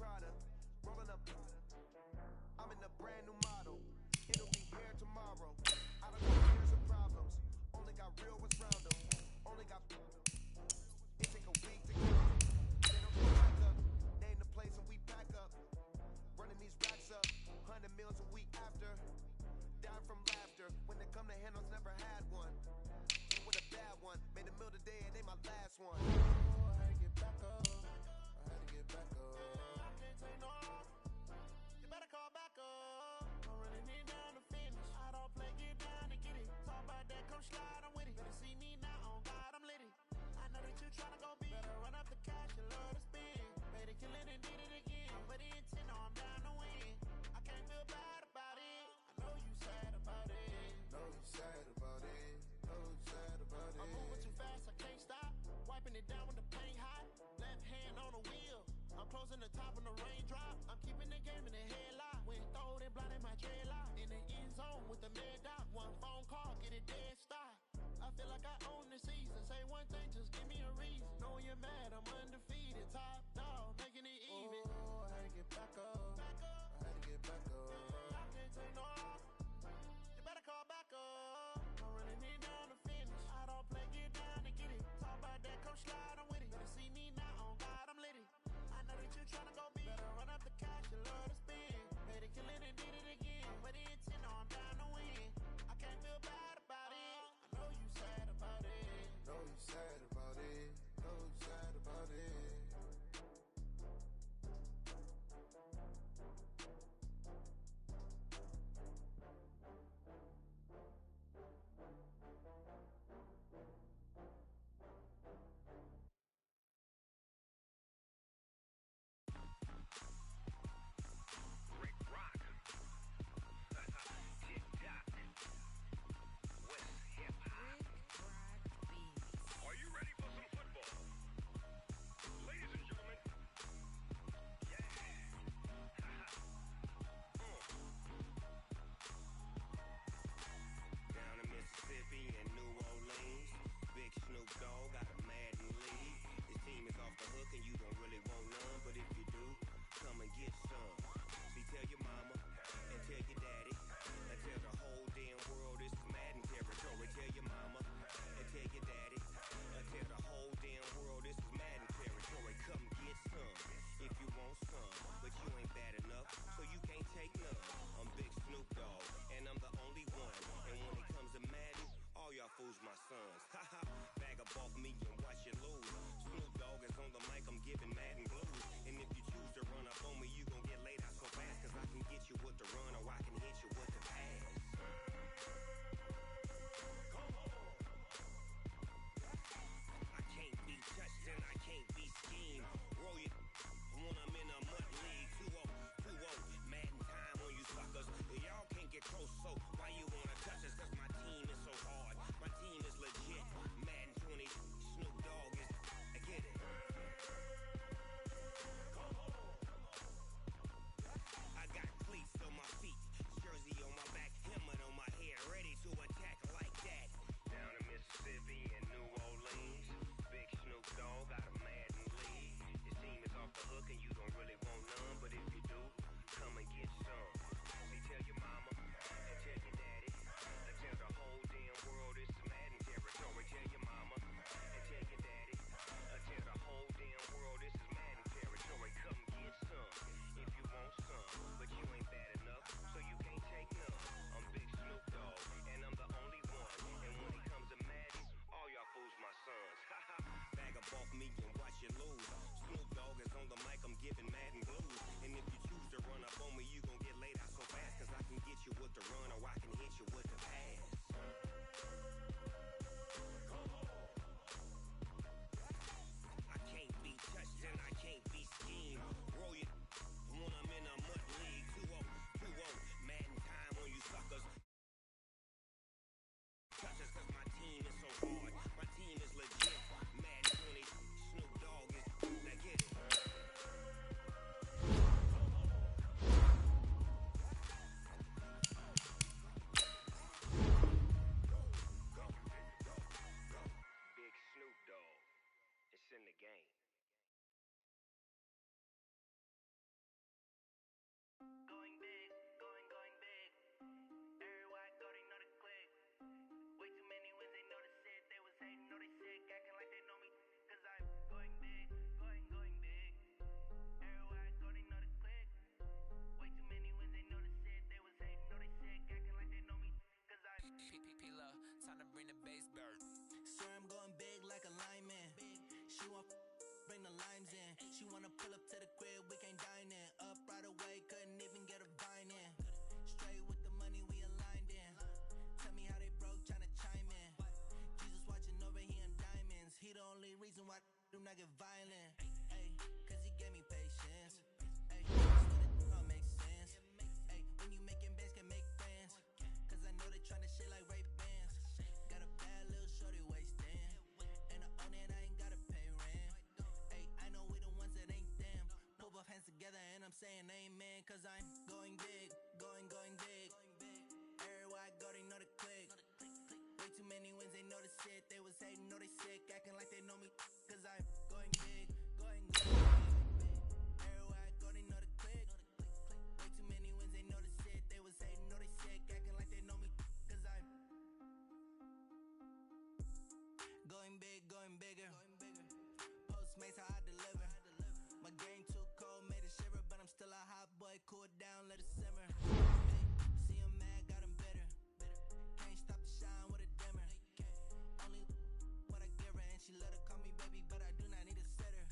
Prada, rolling up. I'm in a brand new model. It'll be here tomorrow. I don't got years of problems. Only got real ones round them. Only got. It take a week to get them. They don't get back up. Name the place and we pack up. Running these racks up. 100 meals a week after. Dying from laughter. When they come to handles, never had one. With a bad one. Made a meal today and they my last one. Oh, I had to get back up. I had to get back up. I can't take no off. You better call back up. I'm running it down to finish. I don't play, get down to get it. Talk about that, come slide, I'm with it. Better see me now, on God, I'm lit it. I know that you tryna go big. Better run up the cash, you love to spend. Better kill it and did it again. I'm with the intent, no, I'm down to win. I can't feel bad about it. I know you sad about it. Know you sad about it. Know you sad about it. I'm moving too fast, I can't stop. Wiping it down when the paint hot. Left hand on the wheel. I'm closing the top when the raindrop. I'm keeping the game in the headlock. When throwed and blinded my dreadlock. In the end zone with the mad dot. One phone call, get it dead stop. I feel like I own the season. Say one thing, just give me a reason. Knowing you're mad, I'm undefeated. Top dog, making it even. Oh, I had to get back up. I had to get back up. I can't take no off. You better call back up. I'm running it down to finish. I don't play, get down to get it. Talk about that, come slide, I'm with it. Better see me now, on God, I'm lit it. I know that you tryna go big. Better run up the cash, you love to spend. Better kill it and did it again. With the intent, no, I'm down to win. I can't feel bad about it. I know you sad about it. Know you sad about it. Know you sad about it. Snoop Dogg got a Madden league. This team is off the hook and you don't really want none, but if you do, come and get some. See, tell your mama and tell your daddy and tell the whole damn world this is Madden territory. Tell your mama and tell your daddy and tell the whole damn world this is Madden territory. Come get some if you want some, but you ain't bad enough, so you can't take none. I'm Big Snoop Dogg and I'm the only one, and when it comes to Madden, all y'all fools my sons. Haha, bag up off me and watch you lose. Snoop Dogg is on the mic, I'm giving Madden blues. And if you choose to run up on me, you gon' get laid out so fast, cause I can get you with the run or I can hit you with the pass. Come on. I can't be touched and I can't be schemed. Roll it when I'm in a mud league. 2-0, 2-0, Madden time on you suckers. Y'all can't get close, so why you wanna touch us? Cause my team is so hard, my team is legit. Madden 20, Snoop Dogg is, I get it. Come on. I got cleats on my feet, jersey on my back, helmet on my head, ready to attack like that. Down in Mississippi and New Orleans, Big Snoop Dogg got a Madden league. This team is off the hook and you don't really want none, but if you do, come and get some. See, tell your mama and tell your daddy and tell the whole damn world it's Madden territory. Tell your mama and tell your daddy and tell the whole damn world this is Madden territory. Come get some if you want some, but you ain't bad enough, so you can't take none. I'm Big Snoop Dogg and I'm the only one, and when it comes to Madden, all y'all fools my sons. Haha, bag up off me and watch you lose. Snoop Dogg is on the mic, I'm giving Madden blues. And if you choose to run up on me, you gon' get laid out so fast, cause I can get you with the run or I can hit you with the pass. Come on. I can't be touched and I can't be schemed. Roll it when I'm in a mud league. 2-0, 2-0, Madden time on you suckers. Touch us cause my team is so hard, my team is legit. Madden 20, Snoop Dogg is, now get it. Swear I'm going big like a lineman. She want bring the limes in. She wanna pull up to the crib, we can't dine in. Up right away, couldn't even get a vine in. Straight with the money we aligned in. Tell me how they broke, tryna chime in. Jesus watching over here in diamonds. He the only reason why do not get violent. Ay, cause he gave me patience. Ay, so that make sense. Ay, when you making bands can make friends. Cause I know they tryna shit like Ray Bans. Got a bad little shorty wasting. And I own it, I ain't gotta pay rent. Ay, I know we the ones that ain't them. Pull both hands together and I'm saying amen. Cause I'm going big, going big. Everywhere I go, they know the click. Way too many wins, they know the shit. They was hating, know they sick, acting like they know me. Cause I'm going big, going big. Everywhere I go, they know the click. Way too many wins, they know the shit. They was hating, know they sick, acting like they know me. Cause I'm going big, going bigger. Postmates how I deliver. My game too cold, made it shiver. But I'm still a hot boy, cool it down, let it simmer. See him mad, got him bitter. Can't stop the shine with a dimmer. Only what I give her, and she let her call me baby, but I do not need a sitter.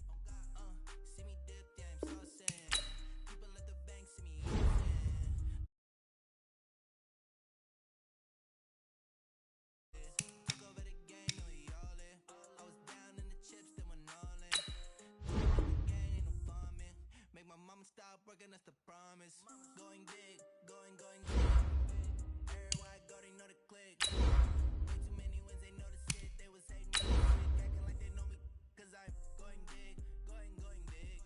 See me dip, yeah, I'm saucing. People at the bank see me eating. Took over the game, no he all in. I was down in the chips, then went all in. Gang ain't no farming. Make my mama stop working, that's the promise. Going big, going big. Everywhere I go, they know the click. Way too many wins, they know the shit. They was hating, acting like they know me. Cause I'm going big, going big.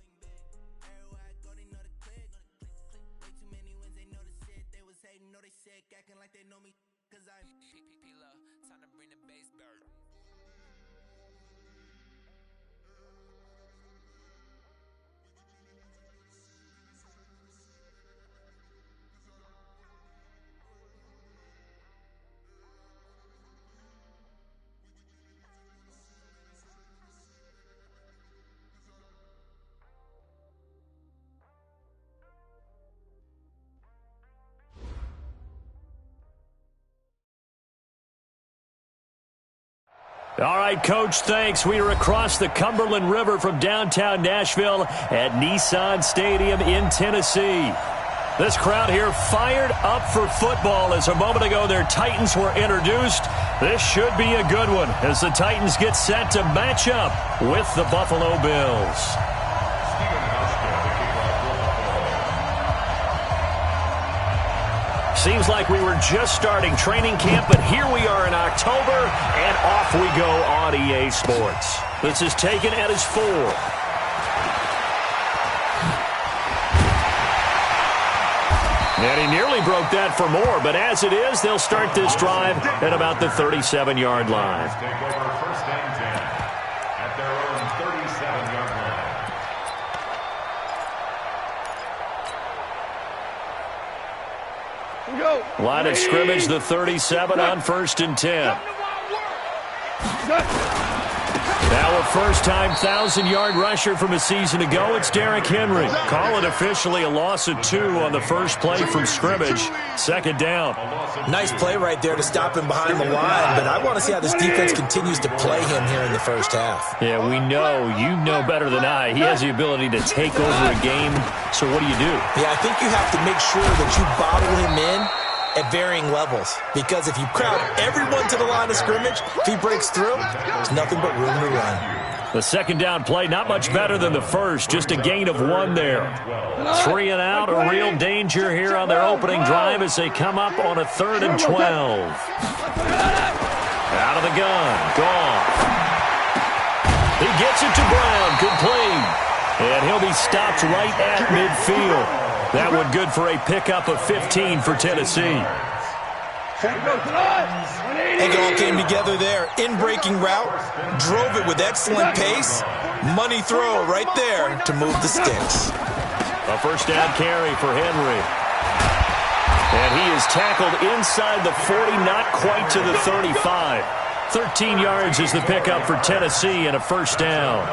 Everywhere I go, they know the click. Way too many wins, they know the shit. They was hating, know they sick, acting like they know me. Cause I'm P-P-P-Love, time to bring the bass bird. All right, Coach, thanks. We are across the Cumberland River from downtown Nashville at Nissan Stadium in Tennessee. This crowd here fired up for football as a moment ago their Titans were introduced. This should be a good one as the Titans get set to match up with the Buffalo Bills. Seems like we were just starting training camp, but here we are in October, and off we go on EA Sports. This is taken at his 4. And he nearly broke that for more, but as it is, they'll start this drive at about the 37-yard line. Take over first and 10 at their own 37-yard line. Line of scrimmage, the 37 on first and 10. Now a first-time 1,000-yard rusher from a season ago, it's Derrick Henry. Call it officially a loss of 2 on the first play from scrimmage. Second down. Nice play right there to stop him behind the line, but I want to see how this defense continues to play him here in the first half. Yeah, we know. You know better than I. He has the ability to take over a game, so what do you do? Yeah, I think you have to make sure that you bottle him in at varying levels, because if you crowd everyone to the line of scrimmage, if he breaks through, there's nothing but room to run. The second down play, not much better than the first, just a gain of 1 there. 3 and out, a real danger here on their opening drive as they come up on a 3rd and 12. Out of the gun, gone. He gets it to Brown, complete. And he'll be stopped right at midfield. That one good for a pickup of 15 for Tennessee. It all came together there. In-breaking route, drove it with excellent pace. Money throw right there to move the sticks. A first down carry for Henry. And he is tackled inside the 40, not quite to the 35. 13 yards is the pickup for Tennessee and a first down.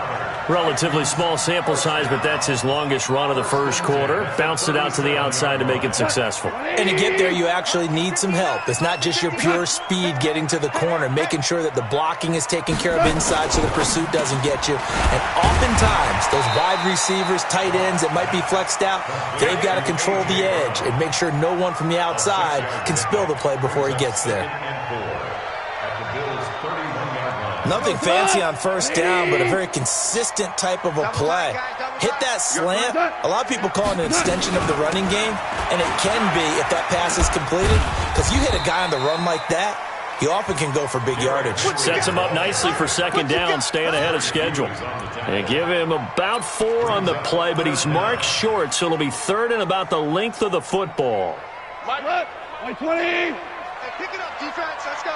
Relatively small sample size, but that's his longest run of the first quarter. Bounced it out to the outside to make it successful. And to get there, you actually need some help. It's not just your pure speed getting to the corner, making sure that the blocking is taken care of inside so the pursuit doesn't get you. And oftentimes, those wide receivers, tight ends that might be flexed out, they've got to control the edge and make sure no one from the outside can spill the play before he gets there. Nothing fancy on first down, but a very consistent type of a play. Hit that slant. A lot of people call it an extension of the running game, and it can be if that pass is completed, because you hit a guy on the run like that, he often can go for big yardage. Sets him up nicely for second down, staying ahead of schedule. They give him about 4 on the play, but he's marked short, so it'll be third and about the length of the football. My 20. Hey, pick it up, defense. Let's go.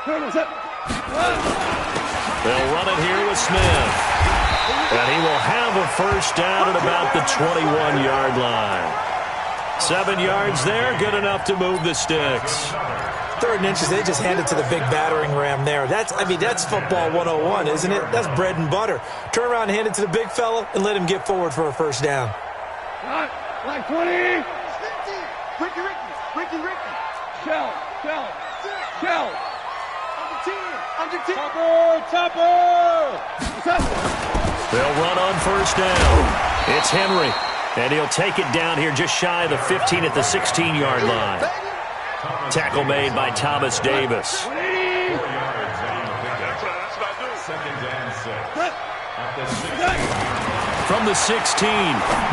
They'll run it here with Smith. And he will have a first down at about the 21-yard line. 7 yards there, good enough to move the sticks. 3rd and inches, they just hand it to the big battering ram there. That's football 101, isn't it? That's bread and butter. Turn around and hand it to the big fella and let him get forward for a first down. Like 20. Ricky. Shell. Topper. They'll run on first down. It's Henry, and he'll take it down here just shy of the 15 at the 16-yard line. Tackle made by Thomas Davis. 4 yards Second and 6. At the 16. From the 16,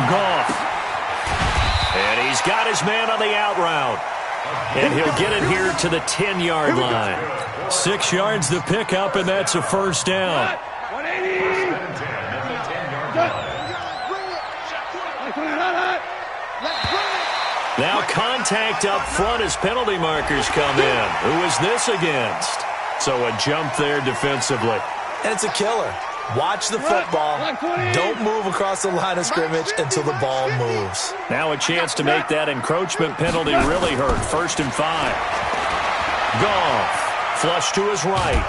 Goff. And he's got his man on the out route. And he'll get it here to the 10-yard line. 6 yards to pick up, and that's a first down. 180. Now contact up front as penalty markers come in. Who is this against? So a jump there defensively. And it's a killer. Watch the football. Don't move across the line of scrimmage until the ball moves. Now a chance to make that encroachment penalty really hurt. 1st and 5. Goff. Flush to his right.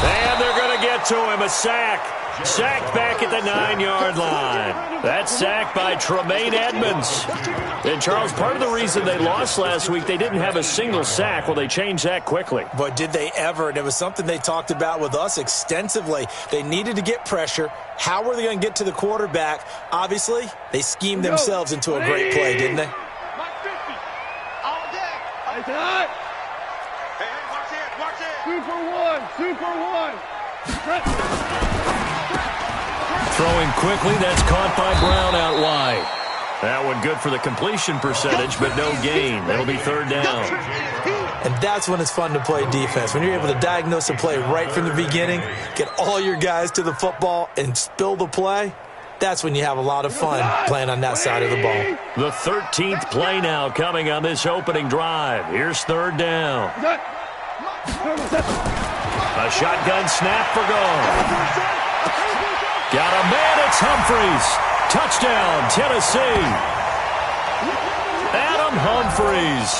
And they're going to get to him. A sack. Sacked back at the 9-yard line. That's sacked by Tremaine Edmonds. And, Charles, part of the reason they lost last week, they didn't have a single sack. Well, they changed that quickly. But did they ever? And it was something they talked about with us extensively. They needed to get pressure. How were they going to get to the quarterback? Obviously, they schemed themselves into a great play, didn't they? Super one. Throwing quickly, that's caught by Brown out wide. That one good for the completion percentage, but no gain. It'll be 3rd down. And that's when it's fun to play defense. When you're able to diagnose a play right from the beginning, get all your guys to the football, and spill the play, that's when you have a lot of fun playing on that side of the ball. The 13th play now coming on this opening drive. Here's 3rd down. A shotgun snap for Goff. Got a man, it's Humphries. Touchdown, Tennessee. Adam Humphries.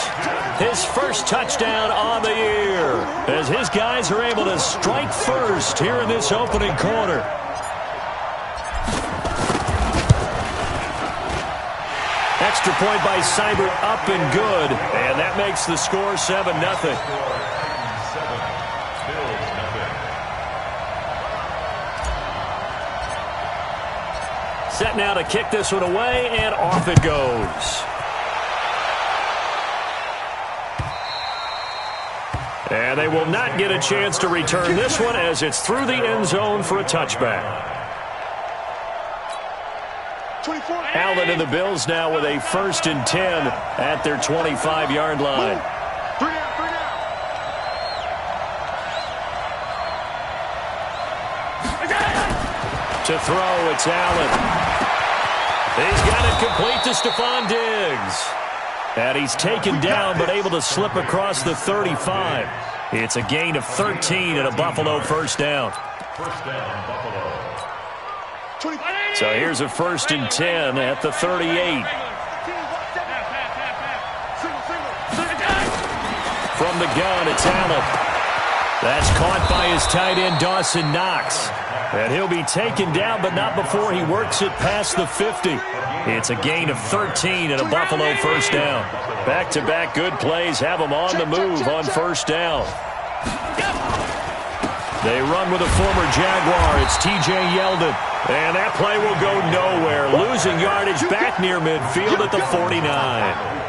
His first touchdown on the year as his guys are able to strike first here in this opening quarter. Extra point by Seibert up and good, and that makes the score 7-0. Set now to kick this one away, and off it goes. And they will not get a chance to return this one as it's through the end zone for a touchback. Allen and the Bills now with a 1st and 10 at their 25-yard line. To throw, it's Allen. He's got it complete to Stephon Diggs. And he's taken down but able to slip across the 35. It's a gain of 13 and a Buffalo first down. First down, Buffalo. So here's a 1st and 10 at the 38. From the gun, it's Allen. That's caught by his tight end, Dawson Knox. And he'll be taken down, but not before he works it past the 50. It's a gain of 13 and a Buffalo first down. Back-to-back good plays have them on the move on first down. They run with a former Jaguar. It's T.J. Yeldon. And that play will go nowhere. Losing yardage back near midfield at the 49.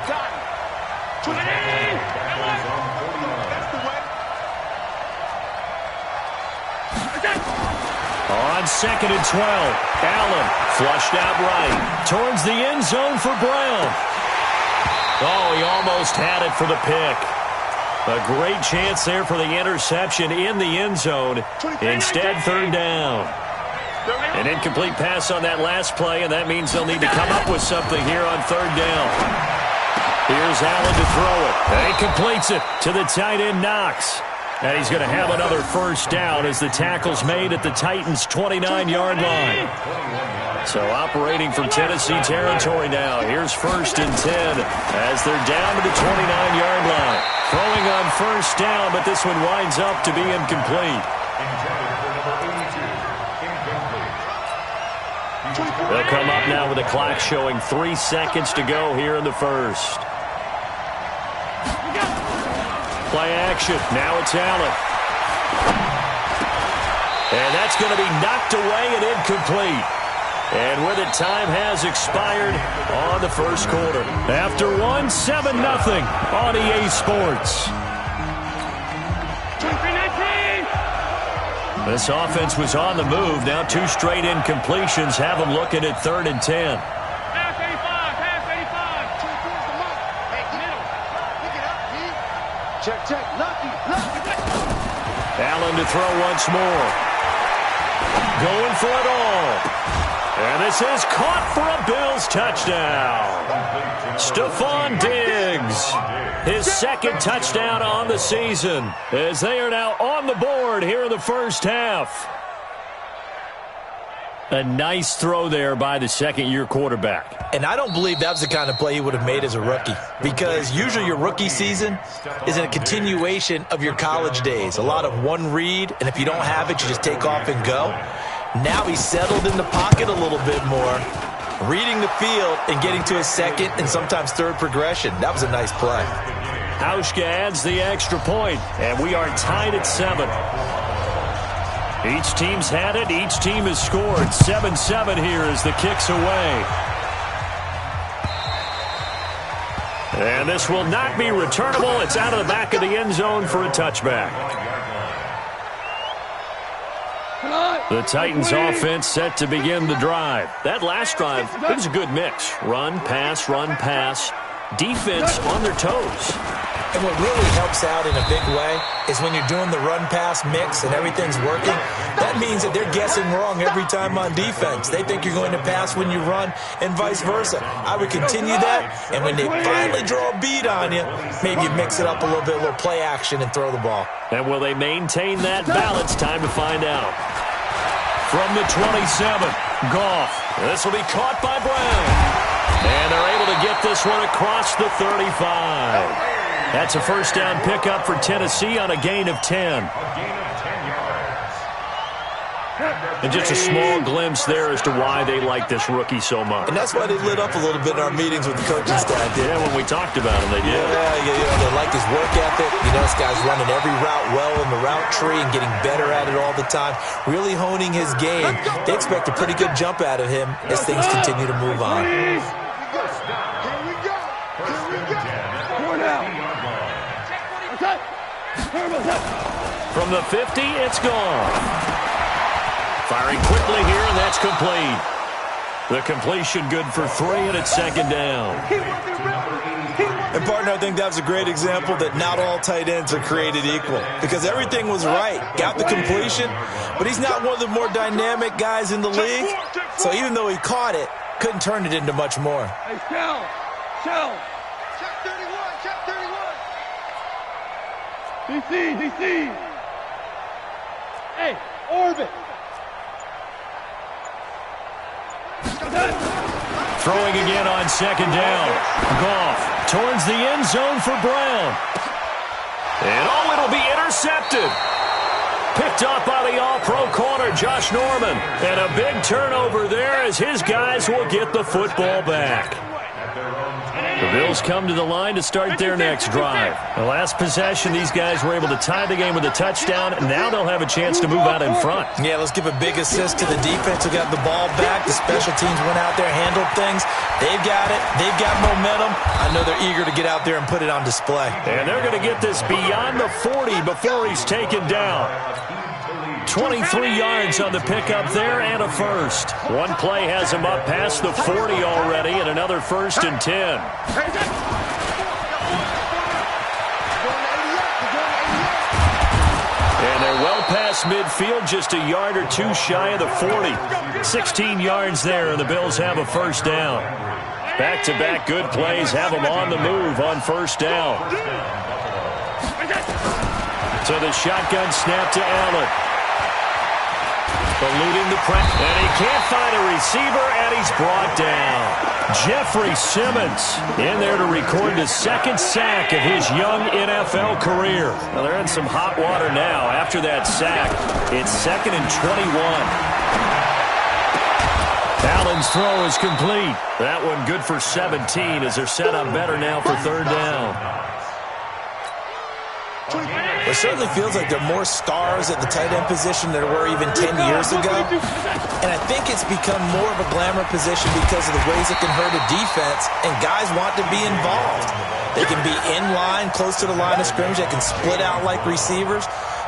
On 2nd and 12, Allen flushed out right. Towards the end zone for Brown. Oh, he almost had it for the pick. A great chance there for the interception in the end zone. Instead, third down. An incomplete pass on that last play, and that means they'll need to come up with something here on third down. Here's Allen to throw it. And he completes it to the tight end, Knox. And he's going to have another first down as the tackle's made at the Titans' 29-yard line. So operating from Tennessee territory now. Here's 1st and 10 as they're down to the 29-yard line. Throwing on first down, but this one winds up to be incomplete. They'll come up now with the clock showing 3 seconds to go here in the first. Play action. Now it's Allen. And that's going to be knocked away and incomplete. And with it, time has expired on the first quarter. After one, 7-0 on EA Sports. This offense was on the move. Now 2 straight incompletions have them looking at 3rd and 10. Check. Lucky. Allen to throw once more. Going for it all. And this is caught for a Bills touchdown. Stephon Diggs, his 2nd touchdown on the season, as they are now on the board here in the first half. A nice throw there by the 2nd-year quarterback. And I don't believe that was the kind of play he would have made as a rookie, because usually your rookie season is a continuation of your college days. A lot of one read, and if you don't have it, you just take off and go. Now he's settled in the pocket a little bit more, reading the field and getting to his 2nd and sometimes 3rd progression. That was a nice play. Hauschka adds the extra point, and we are tied at 7. Each team's had it. Each team has scored. 7-7 here as the kick's away. And this will not be returnable. It's out of the back of the end zone for a touchback. The Titans offense set to begin the drive. That last drive, it was a good mix. Run, pass. Defense on their toes. And what really helps out in a big way is when you're doing the run-pass mix and everything's working, that means that they're guessing wrong every time on defense. They think you're going to pass when you run and vice versa. I would continue that, and when they finally draw a beat on you, maybe you mix it up a little bit, a little play action, and throw the ball. And will they maintain that balance? Time to find out. From the 27, Goff. This will be caught by Brown. And they're able to get this one across the 35. That's a first down pickup for Tennessee on a gain of 10. And just a small glimpse there as to why they like this rookie so much. And that's why they lit up a little bit in our meetings with the coaching staff. Yeah, when we talked about him, they did. Yeah, they like his work ethic. You know, this guy's running every route well in the route tree and getting better at it all the time, really honing his game. They expect a pretty good jump out of him as things continue to move on. From the 50, it's gone. Firing quickly here, and that's complete. The completion good for 3, and it's 2nd down. And, partner, I think that was a great example that not all tight ends are created equal, because everything was right. Got the completion, but he's not one of the more dynamic guys in the league. So even though he caught it, couldn't turn it into much more. Hey, Shell. Check 31. DC. Hey, orbit. Throwing again on 2nd down. Goff towards the end zone for Brown. And it'll be intercepted. Picked up by the all-pro corner, Josh Josh Norman. And a big turnover there as his guys will get the football back. The Bills come to the line to start their next drive. The last possession, these guys were able to tie the game with a touchdown, and now they'll have a chance to move out in front. Yeah, let's give a big assist to the defense who got the ball back. The special teams went out there, handled things. They've got it. They've got momentum. I know they're eager to get out there and put it on display. And they're going to get this beyond the 40 before he's taken down. 23 yards on the pickup there and a first. One play has him up past the 40 already and another 1st and 10. And they're well past midfield, just a yard or two shy of the 40. 16 yards there, and the Bills have a first down. Back-to-back good plays have them on the move on first down. So the shotgun snap to Allen. Eluding the press, and he can't find a receiver, and he's brought down. Jeffrey Simmons in there to record the second sack of his young NFL career. Well, they're in some hot water now after that sack. It's 2nd and 21. Allen's throw is complete. That one good for 17 as they're set up better now for 3rd down. It certainly feels like there are more stars at the tight end position than there were even 10 years ago. And I think it's become more of a glamour position because of the ways it can hurt a defense, and guys want to be involved. They can be in line, close to the line of scrimmage. They can split out like receivers.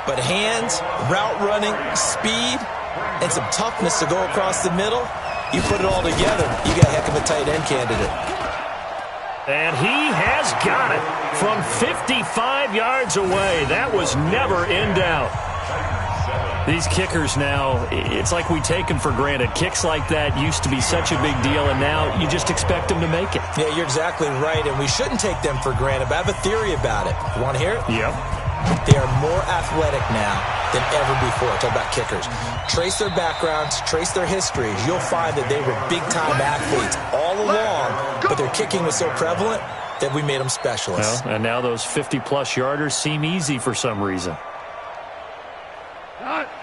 But hands, route running, speed, and some toughness to go across the middle, you put it all together, you got a heck of a tight end candidate. And he has got it from 55 yards away. That was never in doubt. These kickers now, it's like we take them for granted. Kicks like that used to be such a big deal, and now you just expect them to make it. Yeah, you're exactly right, and we shouldn't take them for granted, but I have a theory about it. You want to hear it? Yep. They are more athletic now than ever before. Talk about kickers. Trace their backgrounds, trace their histories. You'll find that they were big-time athletes all along, but their kicking was so prevalent that we made them specialists. Well, and now those 50-plus yarders seem easy for some reason.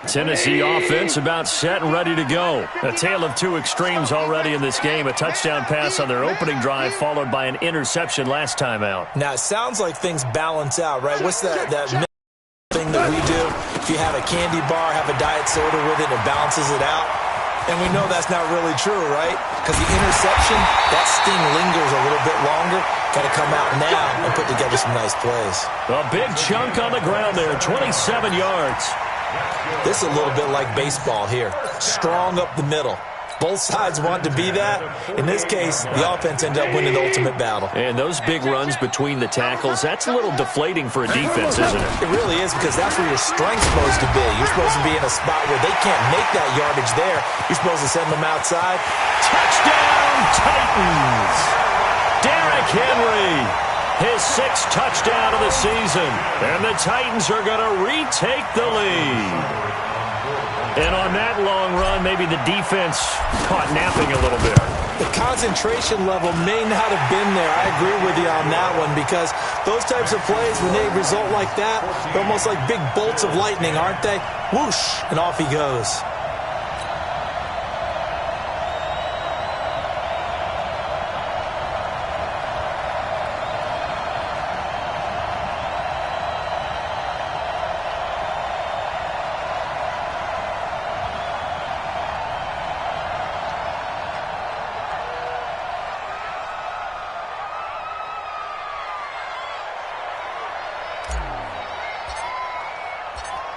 Tennessee offense about set and ready to go. A tale of two extremes already in this game. A touchdown pass on their opening drive followed by an interception last time out. Now, it sounds like things balance out, right? What's that thing that we do? If you have a candy bar, have a diet soda with it, it balances it out. And we know that's not really true, right? Because the interception, that sting lingers a little bit longer. Got to come out now and put together some nice plays. A big chunk on the ground there, 27 yards. This is a little bit like baseball here. Strong up the middle. Both sides want to be that. In this case, the offense ended up winning the ultimate battle. And those big runs between the tackles, that's a little deflating for a defense, isn't it? It really is, because that's where your strength's supposed to be. You're supposed to be in a spot where they can't make that yardage there. You're supposed to send them outside. Touchdown, Titans! Derrick Henry, his 6th touchdown of the season. And the Titans are going to retake the lead. And on that long run, maybe the defense caught napping a little bit. The concentration level may not have been there. I agree with you on that one, because those types of plays, when they result like that, they're almost like big bolts of lightning, aren't they? Whoosh, and off he goes.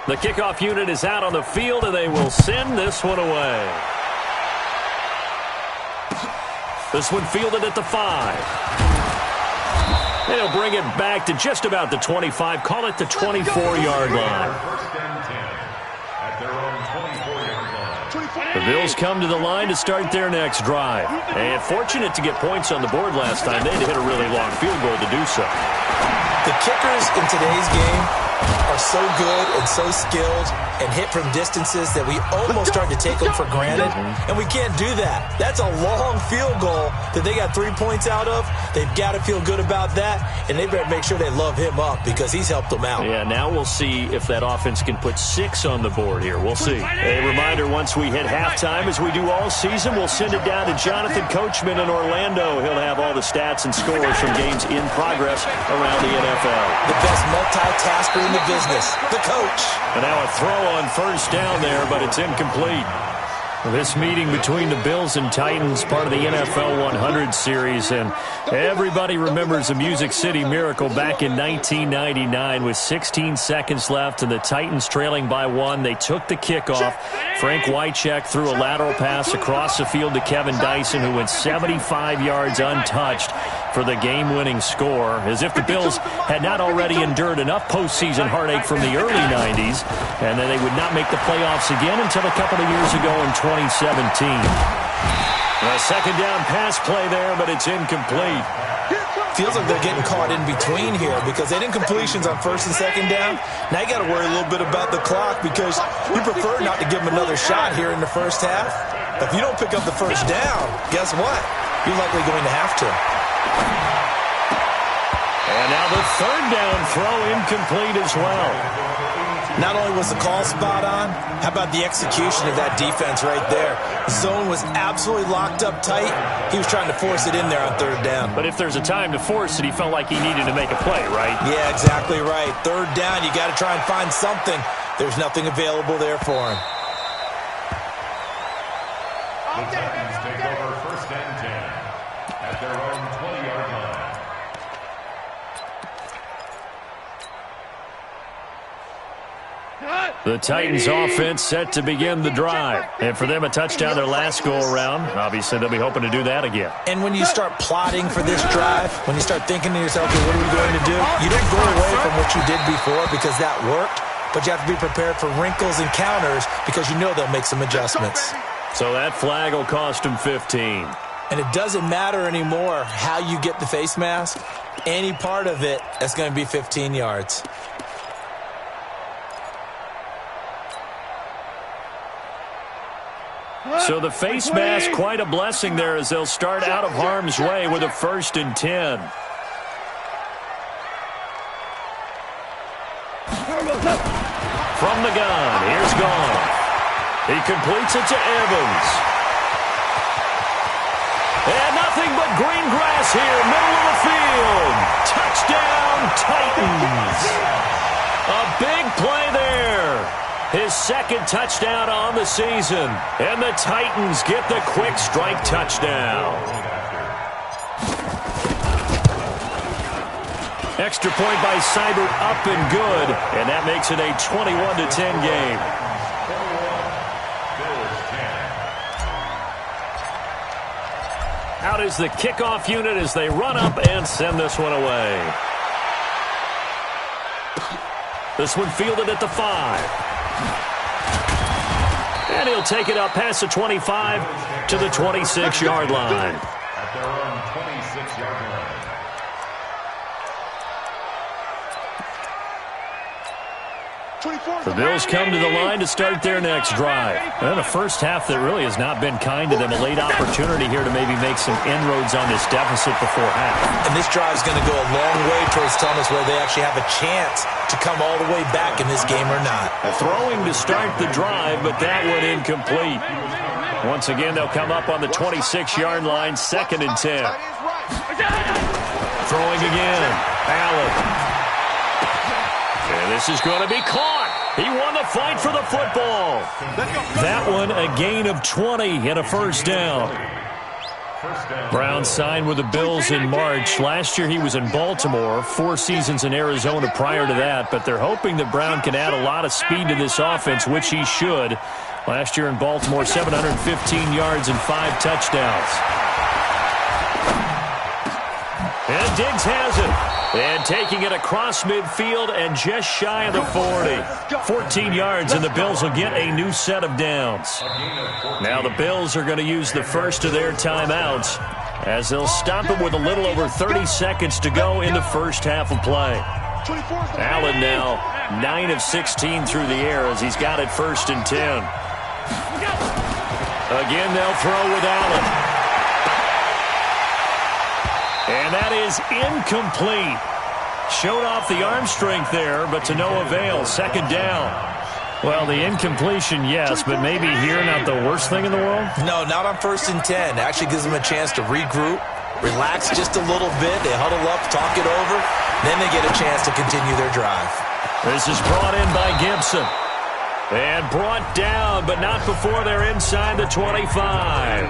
The kickoff unit is out on the field, and they will send this one away. This one fielded at the 5. They'll bring it back to just about the 25. Call it the 24-yard line. At their own 24-yard line. The Bills come to the line to start their next drive. And fortunate to get points on the board last time. They had to hit a really long field goal to do so. The kickers in today's game are so good and so skilled and hit from distances that we almost start to take them for granted, and we can't do that. That's a long field goal that they got 3 points out of. They've got to feel good about that, and they better make sure they love him up because he's helped them out. Yeah, now we'll see if that offense can put 6 on the board here. We'll see. A reminder, once we hit halftime, as we do all season, we'll send it down to Jonathan Coachman in Orlando. He'll have all the stats and scores from games in progress around the NFL. The best multitasker in the business, the coach. And now a throw on first down there, but it's incomplete. This meeting between the Bills and Titans, part of the NFL 100 series, and everybody remembers the Music City Miracle back in 1999 with 16 seconds left and the Titans trailing by 1. They took the kickoff. Frank Wycheck threw a lateral pass across the field to Kevin Dyson, who went 75 yards untouched for the game-winning score, as if the Bills had not already endured enough postseason heartache from the early 90s, and then they would not make the playoffs again until a couple of years ago in 2017. A second down pass play there, but it's incomplete. Feels like they're getting caught in between here because they didn't completions on first and second down. Now you got to worry a little bit about the clock because you prefer not to give them another shot here in the first half. If you don't pick up the first down, guess what? You're likely going to have to. And now the third down throw incomplete as well. Not only was the call spot on, how about the execution of that defense right there? The zone was absolutely locked up tight. He was trying to force it in there on third down. But if there's a time to force it, he felt like he needed to make a play, right? Yeah, exactly right. Third down, you got to try and find something. There's nothing available there for him. The Titans take over first and 10 at their own 20-yard line. The Titans offense set to begin the drive. And for them, a touchdown their last go-around. Obviously, they'll be hoping to do that again. And when you start plotting for this drive, when you start thinking to yourself, okay, what are we going to do? You don't go away from what you did before because that worked, but you have to be prepared for wrinkles and counters because you know they'll make some adjustments. So that flag will cost them 15. And it doesn't matter anymore how you get the face mask. Any part of it, that's going to be 15 yards. So the face mask, quite a blessing there as they'll start out of harm's way with a 1st and 10. From the gun, here's Gone. He completes it to Evans. And nothing but green grass here, middle of the field. Touchdown, Titans. A big play there. His second touchdown on the season. And the Titans get the quick strike touchdown. Extra point by Seibert, up and good. And that makes it a 21-10 game. Out is the kickoff unit as they run up and send this one away. This one fielded at the 5. And he'll take it up past the 25 to the 26-yard line. At their own 26-yard line. The Bills come to the line to start their next drive. And a first half that really has not been kind to them. A late opportunity here to maybe make some inroads on this deficit before half. And this drive is going to go a long way towards telling us whether they actually have a chance to come all the way back in this game or not. Throwing to start the drive, but that one incomplete. Once again, they'll come up on the 26-yard line, 2nd and 10. Throwing again. Allen. And this is going to be caught. He won the fight for the football. That one, a gain of 20 and a first down. Brown signed with the Bills in March. Last year he was in Baltimore, 4 seasons in Arizona prior to that, but they're hoping that Brown can add a lot of speed to this offense, which he should. Last year in Baltimore, 715 yards and 5 touchdowns. And Diggs has it. And taking it across midfield and just shy of the 40. 14 yards, and the Bills will get a new set of downs. Now the Bills are going to use the first of their timeouts as they'll stop it with a little over 30 seconds to go in the first half of play. Allen now 9 of 16 through the air as he's got it 1st and 10. Again, they'll throw with Allen. And that is incomplete. Showed off the arm strength there, but to no avail. 2nd down. Well, the incompletion, yes, but maybe here not the worst thing in the world? No, not on 1st and 10. Actually gives them a chance to regroup, relax just a little bit. They huddle up, talk it over. Then they get a chance to continue their drive. This is brought in by Gibson. And brought down, but not before they're inside the 25.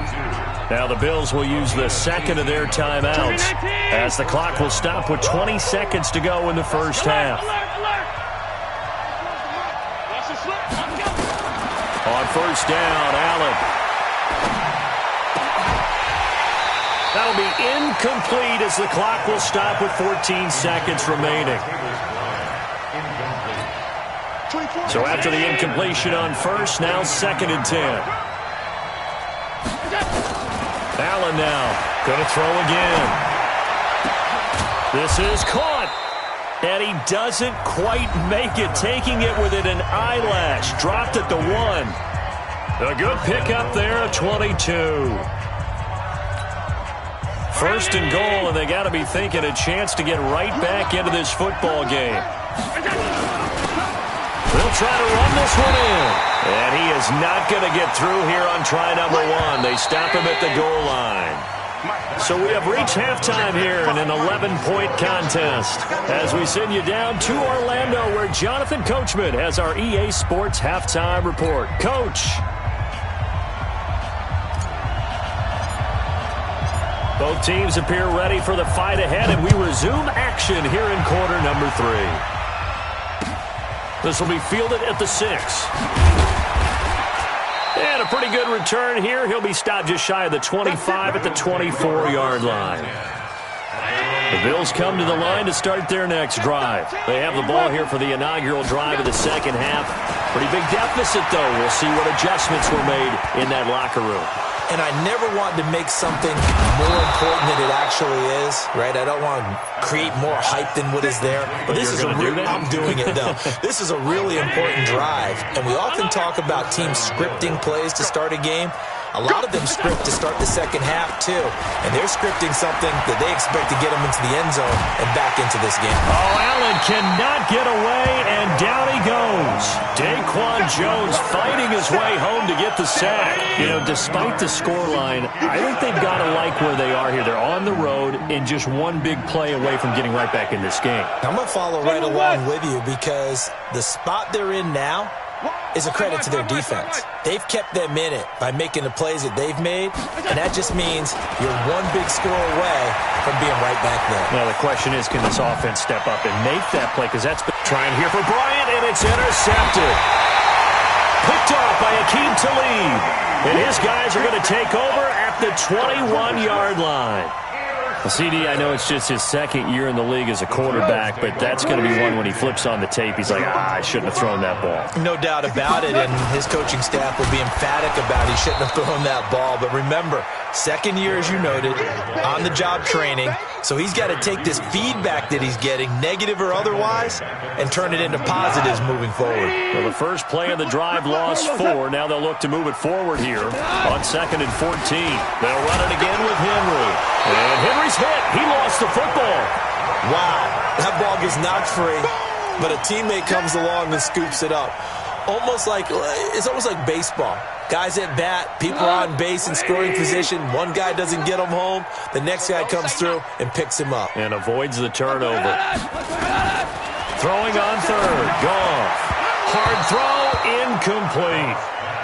Now the Bills will use the 2nd of their timeouts as the clock will stop with 20 seconds to go in the first half. On 1st down, Allen. That'll be incomplete as the clock will stop with 14 seconds remaining. So after the incompletion on 1st, now 2nd and 10. Allen now going to throw again. This is caught. And he doesn't quite make it, taking it within an eyelash. Dropped at the 1. A good pickup there at 22. 1st and goal, and they got to be thinking a chance to get right back into this football game. They'll try to run this one in. And he is not going to get through here on try number 1. They stop him at the goal line. So we have reached halftime here in an 11-point contest as we send you down to Orlando where Jonathan Coachman has our EA Sports halftime report. Coach. Both teams appear ready for the fight ahead, and we resume action here in quarter number 3. This will be fielded at the 6. And a pretty good return here. He'll be stopped just shy of the 25 at the 24-yard line. The Bills come to the line to start their next drive. They have the ball here for the inaugural drive of the second half. Pretty big deficit, though. We'll see what adjustments were made in that locker room. And I never want to make something more important than it actually is, right? I don't want to create more hype than what is there. But this is I'm doing it, though. This is a really important drive. And we often talk about teams scripting plays to start a game. A lot of them script to start the second half, too. And they're scripting something that they expect to get them into the end zone and back into this game. Oh, Allen cannot get away, and down he goes. Daquan Jones fighting his way home to get the sack. You know, despite the scoreline, I think they've got to like where they are here. They're on the road and just one big play away from getting right back in this game. I'm going to follow right along with you because the spot they're in now is a credit to their defense. They've kept them in it by making the plays that they've made, and that just means you're one big score away from being right back there. Now, the question is, can this offense step up and make that play? Because that's been trying here for Bryant, and it's intercepted. Picked off by Akeem Talib. And his guys are going to take over at the 21-yard line. Well, CD, I know it's just his second year in the league as a quarterback, but that's going to be one when he flips on the tape. He's like, I shouldn't have thrown that ball. No doubt about it, and his coaching staff will be emphatic about he shouldn't have thrown that ball. But remember, second year, as you noted, on-the-job training, so he's got to take this feedback that he's getting, negative or otherwise, and turn it into positives moving forward. Well, the first play of the drive lost 4. Now they'll look to move it forward here on 2nd and 14. They'll run it again with Henry. And Henry's hit. He lost the football. Wow. That ball gets knocked free, but a teammate comes along and scoops it up. It's almost like baseball. Guys at bat, people are on base in scoring position. One guy doesn't get him home. The next guy comes through and picks him up. And avoids the turnover. Throwing on 3rd. Goff. Hard throw. Incomplete.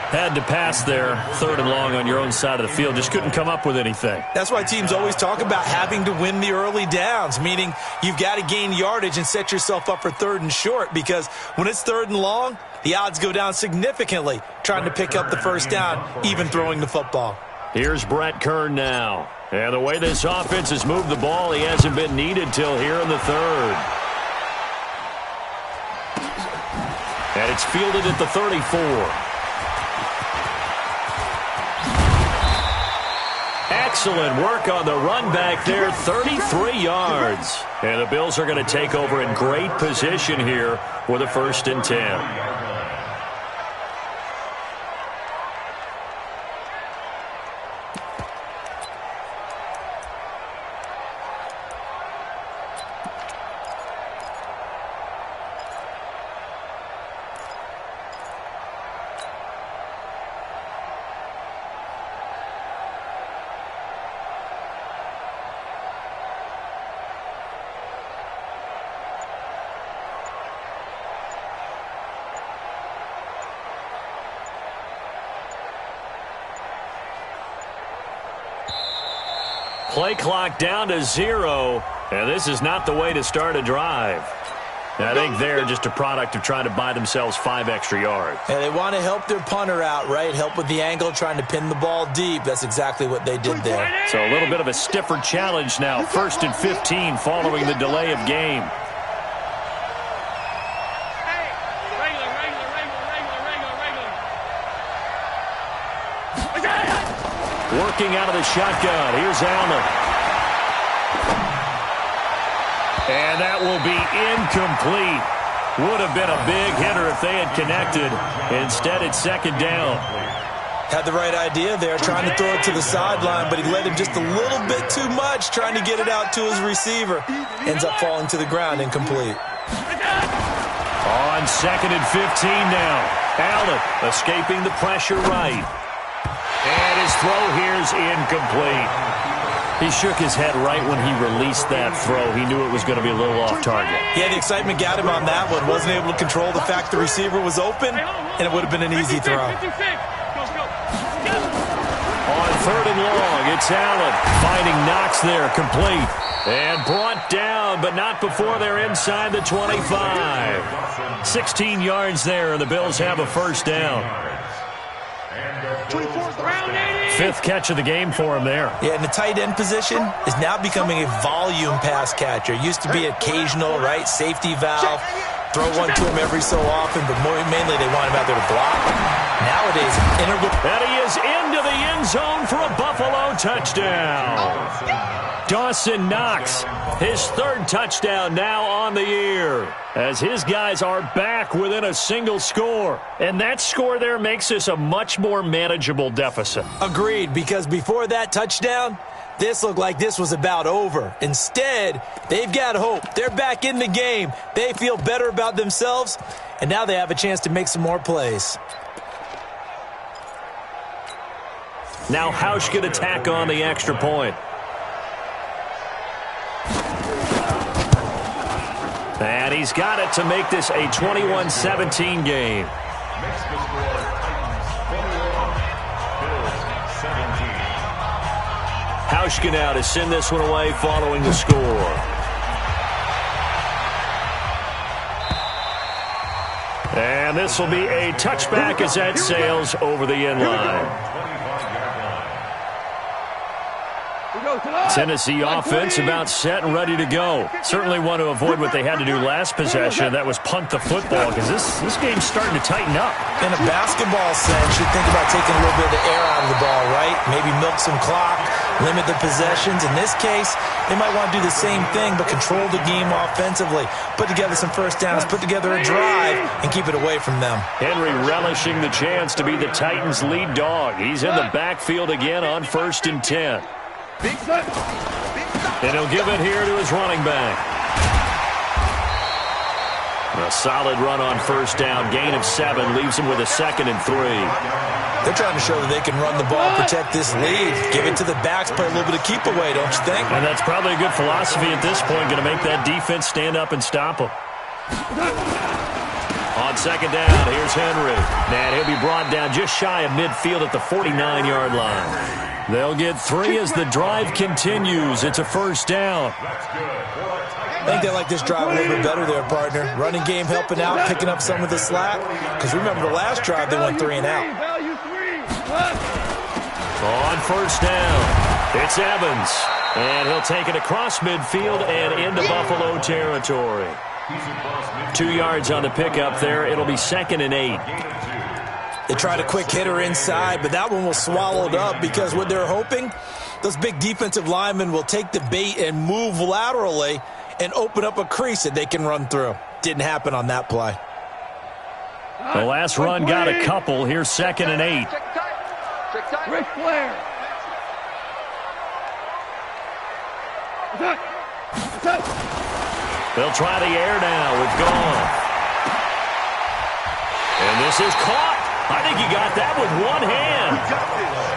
Had to pass there, 3rd and long on your own side of the field. Just couldn't come up with anything. That's why teams always talk about having to win the early downs, meaning you've got to gain yardage and set yourself up for 3rd and short, because when it's 3rd and long, the odds go down significantly trying to pick up the first down, even throwing the football. Here's Brett Kern now. And the way this offense has moved the ball, he hasn't been needed till here in the 3rd. And it's fielded at the 34. Excellent work on the run back there, 33 yards. And the Bills are going to take over in great position here for the 1st and 10. Play clock down to 0, and this is not the way to start a drive. And I think they're just a product of trying to buy themselves 5 extra yards. And they want to help their punter out, right? Help with the angle, trying to pin the ball deep. That's exactly what they did there. So a little bit of a stiffer challenge now. 1st and 15 following the delay of game. Working out of the shotgun. Here's Allen. And that will be incomplete. Would have been a big hitter if they had connected. Instead, it's 2nd down. Had the right idea there, trying to throw it to the sideline, but he led him just a little bit too much, trying to get it out to his receiver. Ends up falling to the ground, incomplete. On 2nd and 15 now. Allen escaping the pressure right. And his throw here's incomplete. He shook his head right when he released that throw. He knew it was going to be a little off target. Yeah, the excitement got him on that one. Wasn't able to control the fact the receiver was open, and it would have been an easy throw. On 3rd and long, it's Allen finding Knox there, complete. And brought down, but not before they're inside the 25. 16 yards there, and the Bills have a 1st down. 5th catch of the game for him there. Yeah, and the tight end position is now becoming a volume pass catcher. Used to be occasional, right? Safety valve. Throw one to him every so often, but mainly they want him out there to block. Nowadays, integral. And he is into the end zone for a Buffalo touchdown. Dawson Knox, his 3rd touchdown now on the year, as his guys are back within a single score. And that score there makes this a much more manageable deficit. Agreed, because before that touchdown, this looked like this was about over. Instead, they've got hope. They're back in the game. They feel better about themselves, and now they have a chance to make some more plays. Now Hausch can attack on the extra point. And he's got it to make this a 21-17 game. Makes the score Titans 21, Bills 17. Hauschka now to send this one away following the score. And this will be a touchback as that sails over the end line. Tennessee offense about set and ready to go. Certainly want to avoid what they had to do last possession, and that was punt the football, because this game's starting to tighten up. In a basketball sense, you think about taking a little bit of the air out of the ball, right? Maybe milk some clock, limit the possessions. In this case, they might want to do the same thing, but control the game offensively. Put together some 1st downs, put together a drive, and keep it away from them. Henry relishing the chance to be the Titans' lead dog. He's in the backfield again on 1st and 10. And he'll give it here to his running back. A solid run on 1st down. Gain of 7 leaves him with a 2nd and 3. They're trying to show that they can run the ball, protect this lead. Give it to the backs, play a little bit of keep away, don't you think? And that's probably a good philosophy at this point. Going to make that defense stand up and stop them. On 2nd down, here's Henry. And he'll be brought down just shy of midfield at the 49-yard line. They'll get 3 as the drive continues. It's a 1st down. I think they like this drive a little bit better there, partner. Running game helping out, picking up some of the slack. Because remember the last drive, they went 3 and out. On 1st down, it's Evans. And he'll take it across midfield and into Buffalo territory. 2 yards on the pickup there. It'll be 2nd and 8. They tried a quick hitter inside, but that one was swallowed up because what they're hoping, those big defensive linemen will take the bait and move laterally and open up a crease that they can run through. Didn't happen on that play. The last run got a couple. Here's 2nd and 8. Ric Flair. They'll try the air now with Goff. And this is caught. I think he got that with one hand.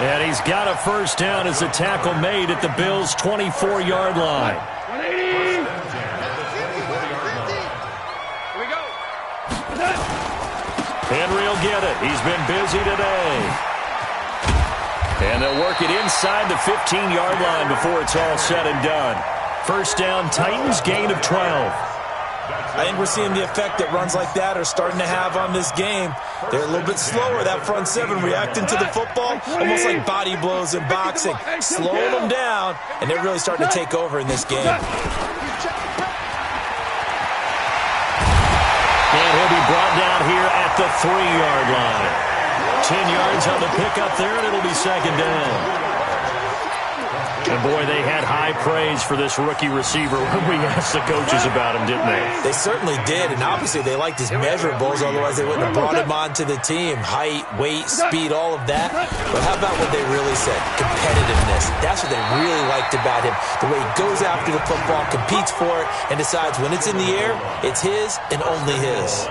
And he's got a first down as the tackle made at the Bills' 24-yard line. 180. Here we go. Henry will get it. He's been busy today. And they'll work it inside the 15-yard line before it's all said and done. First down, Titans, gain of 12. I think we're seeing the effect that runs like that are starting to have on this game. They're a little bit slower, that front seven, reacting to the football, almost like body blows in boxing. Slowing them down, and they're really starting to take over in this game. And he'll be brought down here at the 3-yard line. 10 yards on the pickup there, and it'll be 2nd down. And, boy, they had high praise for this rookie receiver when we asked the coaches about him, didn't they? They certainly did, and obviously they liked his measurables, otherwise they wouldn't have brought him onto the team. Height, weight, speed, all of that. But how about what they really said? Competitiveness. That's what they really liked about him. The way he goes after the football, competes for it, and decides when it's in the air, it's his and only his.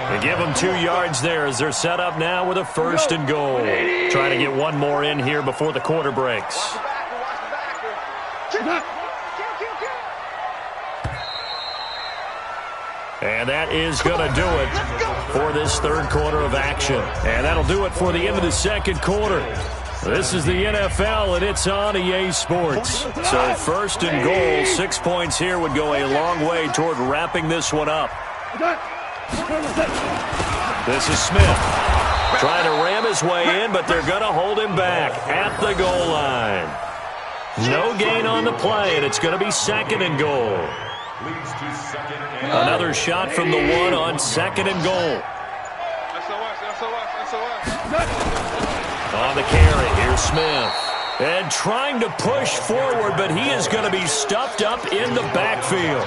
They give him 2 yards there as they're set up now with a 1st and goal. Trying to get one more in here before the quarter breaks. And that is going to do it for this 3rd quarter of action. And that'll do it for the end of the 2nd quarter. This is the NFL, and it's on EA Sports. So 1st and goal, 6 points here would go a long way toward wrapping this one up. This is Smith. Trying to ram his way in, but they're going to hold him back at the goal line. No gain on the play, and it's going to be 2nd and goal. Another shot from the 1 on 2nd and goal. On the carry, here's Smith. And trying to push forward, but he is going to be stuffed up in the backfield.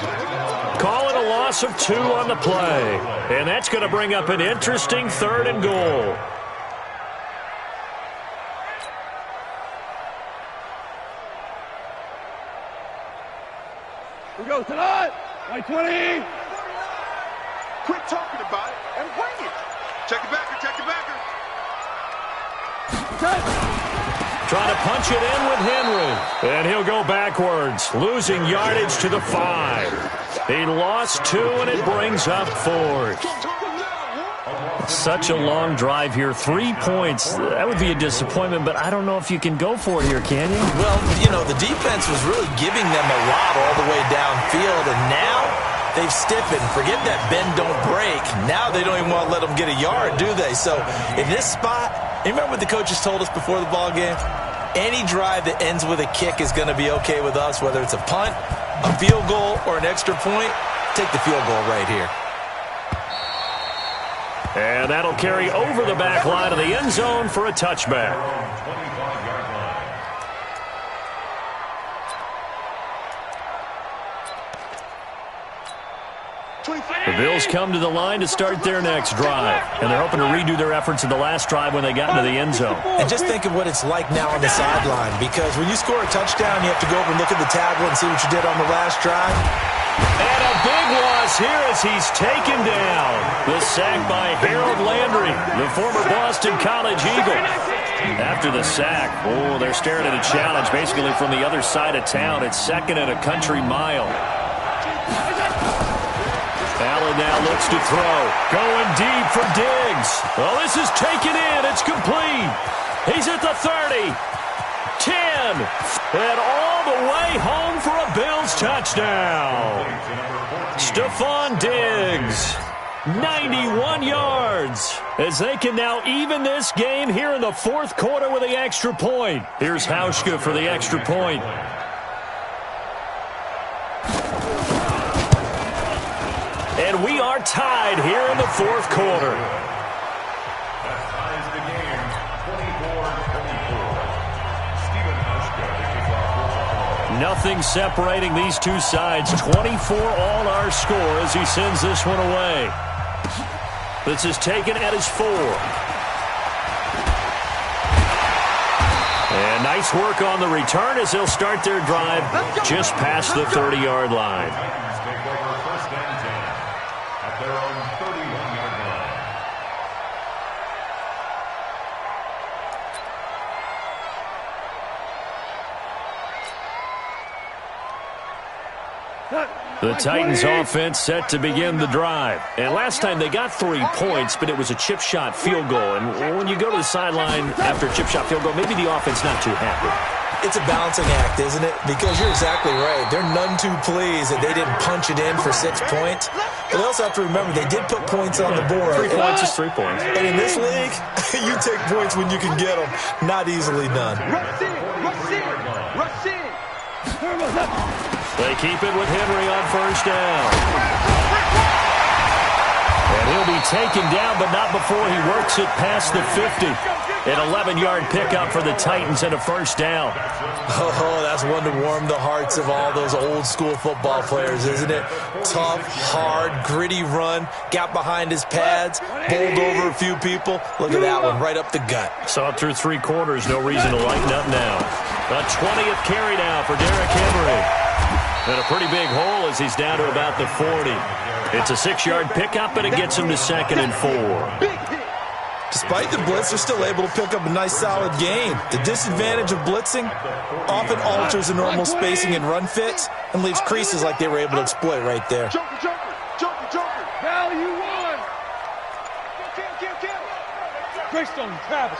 Calling a loss of 2 on the play. And that's going to bring up an interesting 3rd and goal. Here we go tonight. 20. Quit talking about it and bring it. Check it backer, check it backer. Trying to punch it in with Henry. And he'll go backwards, losing yardage to the 5. He lost 2, and it brings up 4th. Such a long drive here. 3 points. That would be a disappointment, but I don't know if you can go for it here, can you? Well, you know, the defense was really giving them a lot all the way downfield, and now they've stiffened. Forget that bend, don't break. Now they don't even want to let them get a yard, do they? So in this spot, you remember what the coaches told us before the ball game? Any drive that ends with a kick is going to be okay with us, whether it's a punt, a field goal, or an extra point. Take the field goal right here. And that'll carry over the back line of the end zone for a touchback. The Bills come to the line to start their next drive. And they're hoping to redo their efforts in the last drive when they got into the end zone. And just think of what it's like now on the sideline, because when you score a touchdown, you have to go over and look at the tablet and see what you did on the last drive. And a big loss here as he's taken down. The sack by Harold Landry, the former Boston College Eagle. After the sack, oh, they're staring at a challenge basically from the other side of town. It's 2nd and a country mile. Allen now looks to throw. Going deep for Diggs. Well, this is taken in. It's complete. He's at the 30. 10. And all the way home for a Bills touchdown. Stephon Diggs. 91 yards. As they can now even this game here in the 4th quarter with the extra point. Here's Hauschka for the extra point. And we are tied here in the 4th quarter. That ties the game, 24-24. Steven Hauschka to kick off. Nothing separating these two sides. 24 all our score as he sends this one away. This is taken at his 4. And nice work on the return as they'll start their drive just past the 30-yard line. Titans take over first and 10 at their own 31-yard line. The Titans offense set to begin the drive. And last time they got 3 points, but it was a chip shot field goal. And when you go to the sideline after a chip shot field goal, maybe the offense not too happy. It's a balancing act, isn't it? Because you're exactly right. They're none too pleased that they didn't punch it in for 6 points. But they also have to remember they did put points on the board. 3 points is 3 points. And in this league, you take points when you can get them. Not easily done. They keep it with Henry on first down. And he'll be taken down, but not before he works it past the 50. An 11-yard pickup for the Titans and a first down. Oh, that's one to warm the hearts of all those old-school football players, isn't it? Tough, hard, gritty run, got behind his pads, bowled over a few people. Look at that one, right up the gut. Saw it through 3 quarters, no reason to lighten up now. A 20th carry now for Derrick Henry. And a pretty big hole as he's down to about the 40. It's a 6-yard pickup, and it gets him to 2nd and 4. Despite the blitz, they're still able to pick up a nice, solid gain. The disadvantage of blitzing often alters the normal spacing and run fits and leaves creases like they were able to exploit right there. Joker. Value 1. Greystone, travel.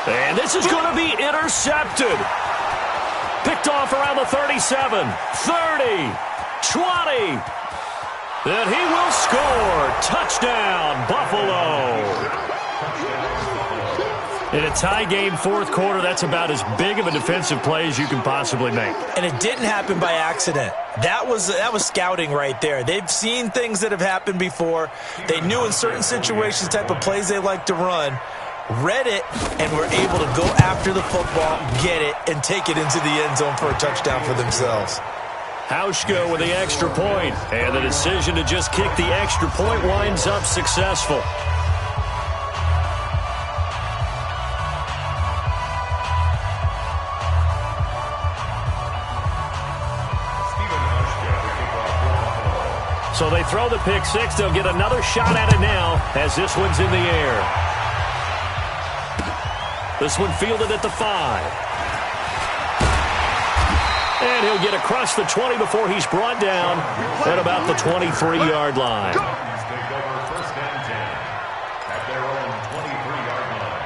And this is going to be intercepted. Picked off around the 37, 30, 20. And he will score. Touchdown, Buffalo. In a tie game, 4th quarter, that's about as big of a defensive play as you can possibly make. And it didn't happen by accident. That was scouting right there. They've seen things that have happened before. They knew in certain situations the type of plays they like to run, read it, and were able to go after the football, get it, and take it into the end zone for a touchdown for themselves. Hauschka with the extra point, and the decision to just kick the extra point winds up successful. So they throw the pick 6. They'll get another shot at it now as this one's in the air. This one fielded at the 5. And he'll get across the 20 before he's brought down at about the 23-yard line. Titans take over first and 10 at their own 23-yard line.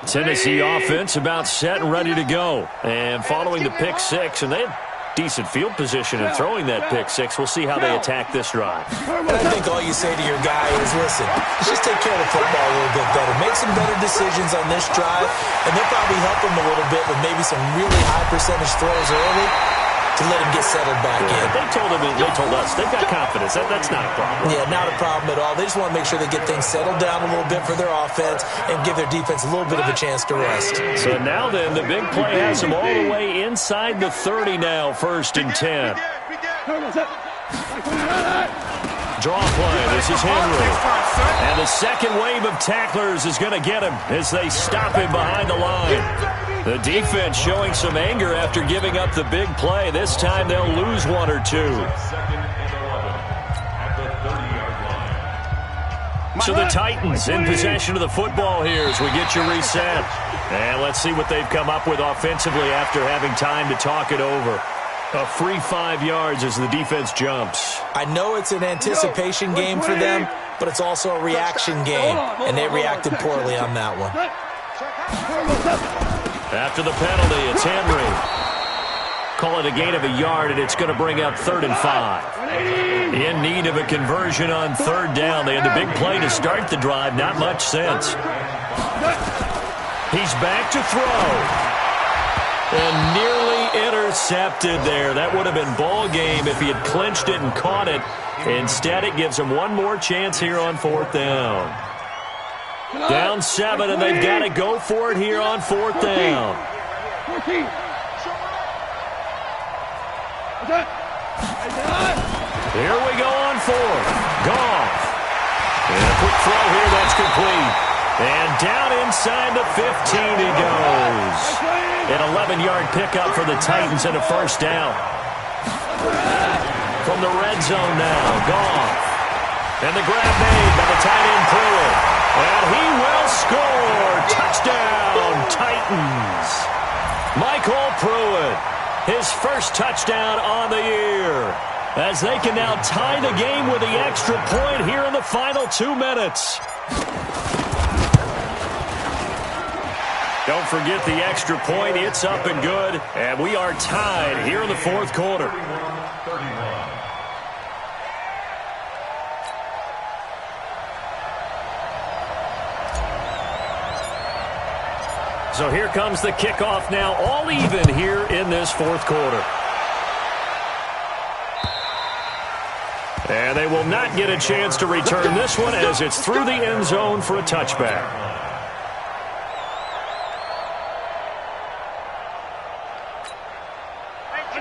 Tennessee offense about set and ready to go. And following the pick 6, and they had decent field position in throwing that pick 6. We'll see how they attack this drive. And I think all you say to your guy is, listen, let's just take care of the football a little bit better. Make some better decisions on this drive, and they'll probably help him a little bit with maybe some really high percentage throws early to let him get settled back in. They told us they've got confidence. That's not a problem. Yeah, not a problem at all. They just want to make sure they get things settled down a little bit for their offense and give their defense a little bit of a chance to rest. So now then, the big play has them all the way inside the 30 now, 1st and 10. Draw play. This is Henry. And the second wave of tacklers is going to get him as they stop him behind the line. The defense showing some anger after giving up the big play. This time they'll lose 1 or 2. 2nd and 11 at the 30-yard line. So the Titans in possession of the football here as we get you reset. And let's see what they've come up with offensively after having time to talk it over. A free 5 yards as the defense jumps. I know it's an anticipation game for them, but it's also a reaction game, and they reacted poorly on that one. After the penalty, it's Henry. Call it a gain of a yard, and it's going to bring up 3rd and 5. In need of a conversion on 3rd down. They had the big play to start the drive. Not much sense. He's back to throw. And nearly intercepted there. That would have been ball game if he had clinched it and caught it. Instead, it gives him one more chance here on 4th down. Down 7, and they've got to go for it here on 4th down. Here we go on 4th. Goff. And a quick throw here, that's complete. And down inside the 15 he goes. An 11-yard pickup for the Titans and a 1st down. From the red zone now, Goff. And the grab made by the tight end Pruitt. And he will score. Touchdown, Titans. Michael Pruitt, his first touchdown on the year. As they can now tie the game with the extra point here in the final 2 minutes. Don't forget the extra point. It's up and good. And we are tied here in the 4th quarter. 31. So here comes the kickoff now, all even here in this 4th quarter. And they will not get a chance to return this one as it's through the end zone for a touchback.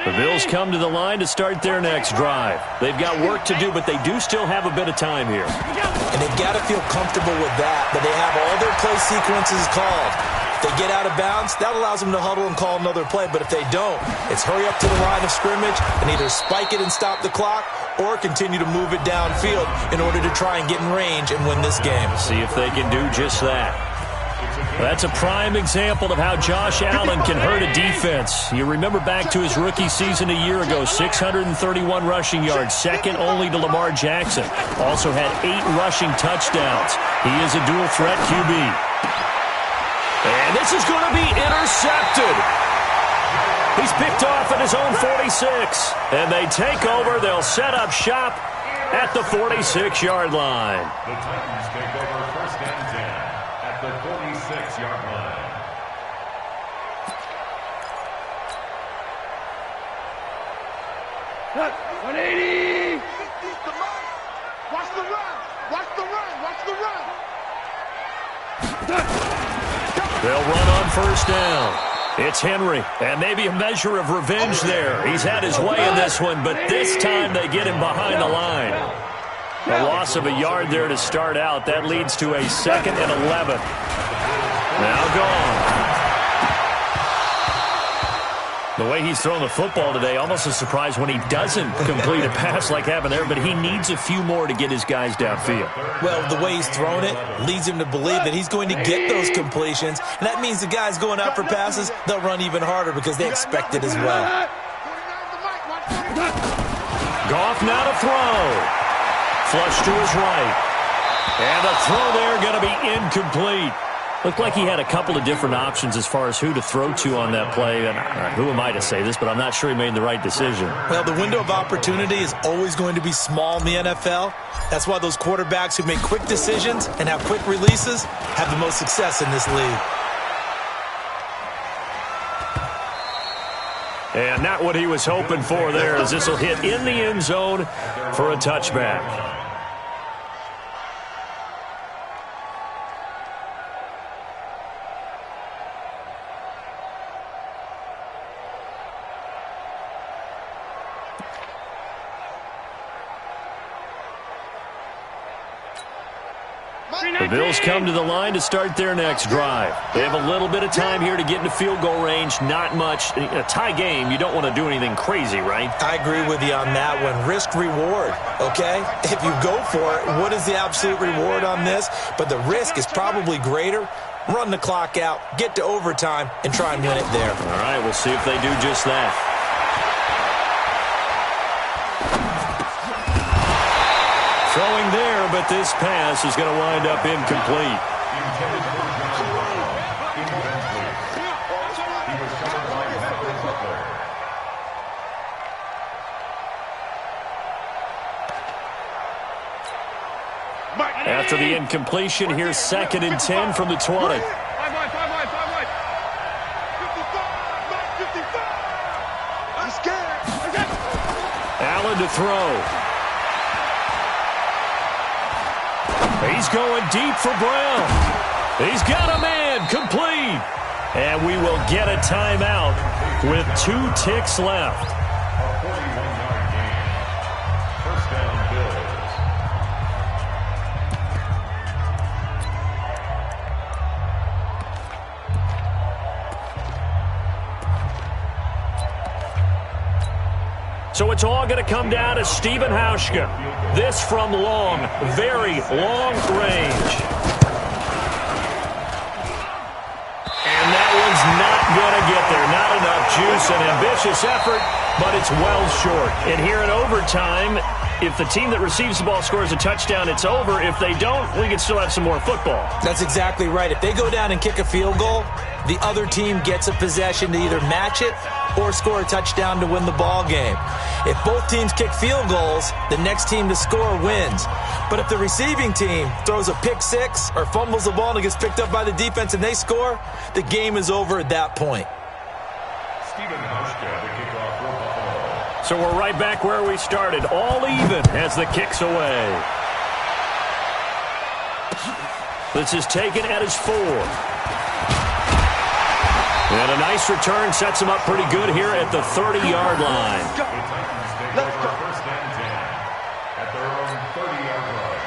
The Bills come to the line to start their next drive. They've got work to do, but they do still have a bit of time here. And they've got to feel comfortable with that they have all their play sequences called. If they get out of bounds, that allows them to huddle and call another play. But if they don't, it's hurry up to the line of scrimmage and either spike it and stop the clock or continue to move it downfield in order to try and get in range and win this game. See if they can do just that. That's a prime example of how Josh Allen can hurt a defense. You remember back to his rookie season a year ago, 631 rushing yards, second only to Lamar Jackson. Also had 8 rushing touchdowns. He is a dual threat QB. And this is going to be intercepted. He's picked off at his own 46. And they take over. They'll set up shop at the 46-yard line. The Titans take over 1st and 10 at the 46-yard line. Cut. 180. Watch the run. Watch the run. Watch the run. They'll run on 1st down. It's Henry, and maybe a measure of revenge there. He's had his way in this one, but this time they get him behind the line. A loss of a yard there to start out. That leads to a 2nd and 11. Now gone. The way he's thrown the football today, almost a surprise when he doesn't complete a pass like happened there, but he needs a few more to get his guys downfield. Well, the way he's thrown it leads him to believe that he's going to get those completions, and that means the guys going out for passes, they'll run even harder because they expect it as well. Goff now to throw. Flush to his right. And the throw there going to be incomplete. Looked like he had a couple of different options as far as who to throw to on that play. And who am I to say this, but I'm not sure he made the right decision. Well, the window of opportunity is always going to be small in the NFL. That's why those quarterbacks who make quick decisions and have quick releases have the most success in this league. And not what he was hoping for there, as this will hit in the end zone for a touchback. The Bills come to the line to start their next drive. They have a little bit of time here to get into field goal range. Not much. In a tie game, you don't want to do anything crazy, right? I agree with you on that one. Risk-reward, okay? If you go for it, what is the absolute reward on this? But the risk is probably greater. Run the clock out, get to overtime, and try and win it there. All right, we'll see if they do just that. Throwing there, but this pass is going to wind up incomplete. After the incompletion, here's 2nd and 10 from the 20. 5 wide, 5 wide, 5 wide. 55, 55. I'm scared. Allen to throw. He's going deep for Brown. He's got a man, complete. And we will get a timeout with 2 ticks left. A 41-yard gain. First down, Bills. So it's all going to come down to Stephen Hauschka. This from long, very long range. And that one's not going to get there. Not enough juice, an ambitious effort, but it's well short. And here in overtime, if the team that receives the ball scores a touchdown, it's over. If they don't, we can still have some more football. That's exactly right. If they go down and kick a field goal, the other team gets a possession to either match it or score a touchdown to win the ball game. If both teams kick field goals, the next team to score wins. But if the receiving team throws a pick six or fumbles the ball and it gets picked up by the defense and they score, the game is over at that point. Stephen Hauschka, the kickoff for Buffalo. So we're right back where we started, all even as the kick's away. This is taken at his 4. And a nice return sets him up pretty good here at the 30-yard line. The Titans take over first and 10 at their own 30-yard line.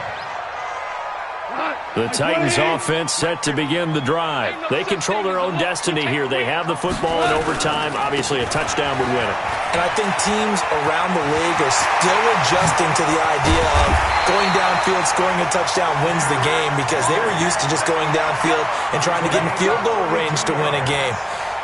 The Titans offense set to begin the drive. They control their own destiny here. They have the football in overtime. Obviously, a touchdown would win it. And I think teams around the league are still adjusting to the idea of going downfield, scoring a touchdown wins the game, because they were used to just going downfield and trying to get in field goal range to win a game.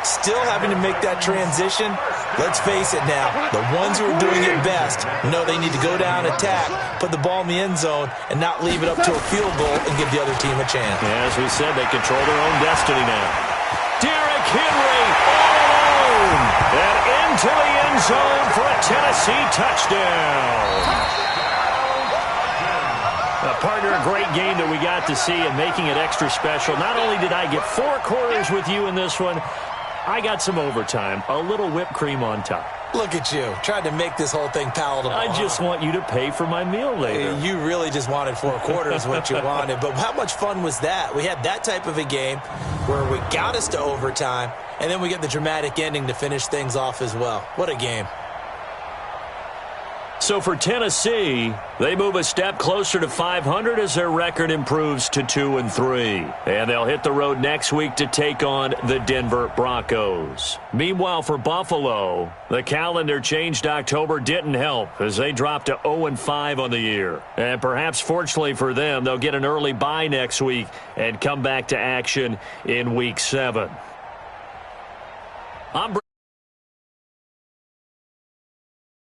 Still having to make that transition. Let's face it now, the ones who are doing it best know they need to go down, attack, put the ball in the end zone, and not leave it up to a field goal and give the other team a chance. Yeah, as we said, they control their own destiny now. Derrick Henry all alone and into the end zone for a Tennessee touchdown. Partner, a great game that we got to see and making it extra special. Not only did I get 4 quarters with you in this one, I got some overtime, a little whipped cream on top. Look at you, trying to make this whole thing palatable. I just want you to pay for my meal later. You really just wanted 4 quarters what you wanted. But how much fun was that? We had that type of a game where we got us to overtime, and then we get the dramatic ending to finish things off as well. What a game. So for Tennessee, they move a step closer to 500 as their record improves to 2-3. And they'll hit the road next week to take on the Denver Broncos. Meanwhile, for Buffalo, the calendar changed. October didn't help as they dropped to 0-5 on the year. And perhaps fortunately for them, they'll get an early bye next week and come back to action in Week 7.